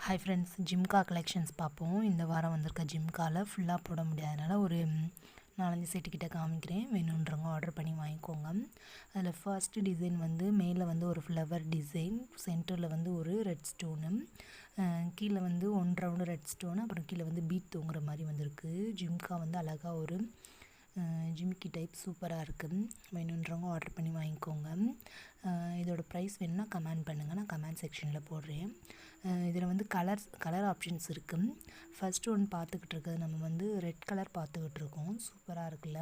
Hi friends, jhumka collections பார்ப்போம். இந்த வாரம் வந்திருக்க ஜிம்காவில் ஃபுல்லாக போட முடியாதனால ஒரு 4-5 செட்டுக்கிட்ட காமிக்கிறேன். வேணுன்றவங்க ஆர்டர் பண்ணி வாங்கிக்கோங்க. அதில் ஃபர்ஸ்ட்டு டிசைன் வந்து மேலே வந்து ஒரு ஃப்ளவர் டிசைன், சென்டரில் வந்து ஒரு ரெட் ஸ்டோனு, கீழே வந்து 1 ரவுண்டு ரெட் ஸ்டோனு, அப்புறம் கீழே வந்து பீட் தூங்குற மாதிரி வந்திருக்கு. ஜிம்கா வந்து அழகாக ஒரு ஜிமிக்கி டைப் சூப்பராக இருக்குது. வேணுன்றவங்க ஆர்டர் பண்ணி வாங்கிக்கோங்க. இதோட ப்ரைஸ் வேணும்னா கமெண்ட் பண்ணுங்கள், நான் கமெண்ட் செக்ஷனில் போடுறேன். இதில் வந்து கலர் ஆப்ஷன்ஸ் இருக்குது. ஃபஸ்ட்டு ஒன்று பார்த்துக்கிட்டு இருக்கிறது நம்ம வந்து ரெட் கலர் பார்த்துக்கிட்டு இருக்கோம். சூப்பராக இருக்குல்ல,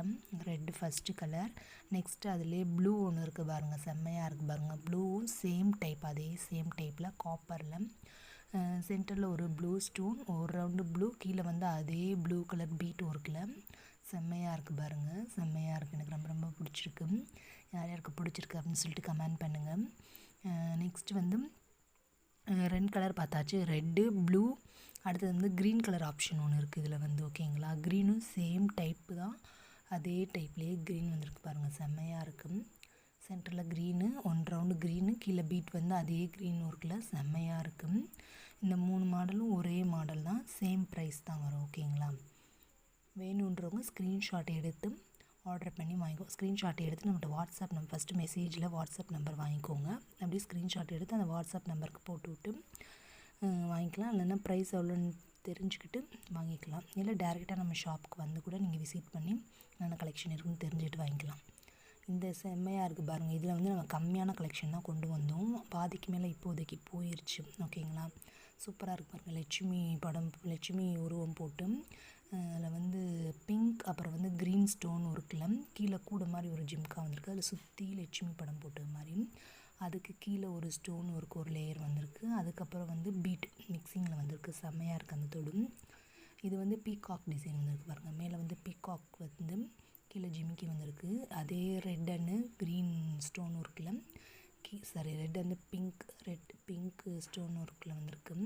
ரெட்டு ஃபஸ்ட்டு கலர். நெக்ஸ்ட்டு அதிலே ப்ளூ ஒன்று இருக்குது பாருங்கள், செம்மையாக இருக்குது பாருங்கள். ப்ளூவும் சேம் டைப், அதே சேம் டைப்பில் காப்பரில் சென்டரில் ஒரு ப்ளூ ஸ்டோன், ஒரு ரவுண்டு ப்ளூ, கீழே வந்து அதே ப்ளூ கலர் பீட்டும் இருக்குல்ல, செம்மையாக இருக்குது பாருங்கள். செம்மையாக இருக்குது, எனக்கு ரொம்ப ரொம்ப பிடிச்சிருக்கு. யார் யாருக்கு பிடிச்சிருக்கு அப்படின்னு சொல்லிட்டு கமெண்ட் பண்ணுங்கள். நெக்ஸ்ட்டு வந்து ரெட் கலர் பார்த்தாச்சு, ரெட்டு ப்ளூ. அடுத்தது வந்து க்ரீன் கலர் ஆப்ஷன் ஒன்று இருக்குது இதில் வந்து, ஓகேங்களா. க்ரீனும் சேம் டைப்பு தான், அதே டைப்லேயே க்ரீன் வந்துருக்கு பாருங்கள், செம்மையாக இருக்குது. சென்டரில் க்ரீனு, 1 ரவுண்டு க்ரீனு, கீழே பீட் வந்து அதே க்ரீன் ஒர்க்கில் செம்மையாக இருக்குது. இந்த 3 மாடலும் ஒரே மாடல் தான், சேம் ப்ரைஸ் தான் வரும், ஓகேங்களா. வேணுன்றவங்க ஸ்க்ரீன்ஷாட் எடுத்து ஆர்டர் பண்ணி வாங்கிக்கோ. ஸ்க்ரீன்ஷாட் எடுத்து நம்மகிட்ட வாட்ஸ்அப் நம்பர், ஃபஸ்ட்டு மெசேஜில் வாட்ஸ்அப் நம்பர் வாங்கிக்கோங்க. அப்படியே ஸ்க்ரீன்ஷாட் எடுத்து அந்த வாட்ஸ்அப் நம்பருக்கு போட்டு விட்டு வாங்கிக்கலாம். இல்லைன்னா ப்ரைஸ் எவ்வளோன்னு தெரிஞ்சுக்கிட்டு வாங்கிக்கலாம். இல்லை டேரெக்டாக நம்ம ஷாப்புக்கு வந்து கூட நீங்கள் விசிட் பண்ணி என்னென்ன கலெக்ஷன் இருக்குன்னு தெரிஞ்சுட்டு வாங்கிக்கலாம். இந்த செம்மையாக இருக்குது பாருங்கள். இதில் வந்து நம்ம கம்மியான கலெக்ஷன் தான் கொண்டு வந்தோம், பாதிக்கு மேலே இப்போதைக்கு போயிடுச்சு, ஓகேங்களா. சூப்பராக இருக்குது பாருங்கள். லட்சுமி உருவம் போட்டு அதில் வந்து பிங்க், அப்புறம் வந்து க்ரீன் ஸ்டோன் இருக்குல்ல, கீழே கூட மாதிரி ஒரு ஜிம்கா வந்திருக்கு, அதில் சுற்றி லட்சுமி படம் போட்ட மாதிரி. அதுக்கு கீழே ஒரு ஸ்டோன் ஒர்க் ஒரு லேயர் வந்திருக்கு. அதுக்கப்புறம் வந்து பீட் மிக்சிங்கில் வந்திருக்கு, செம்மையாக இருக்குது அந்த தொடு. இது வந்து பீகாக் டிசைன் வந்திருக்கு பாருங்கள். மேலே வந்து பீகாக் வந்து, கீழே ஜிமிக்கி வந்திருக்கு. அதே ரெட் அண்டு க்ரீன் ஸ்டோன் ஒர்க்கில் ரெட் அண்டு பிங்க் ஸ்டோன் ஒர்க்கில் வந்திருக்கு.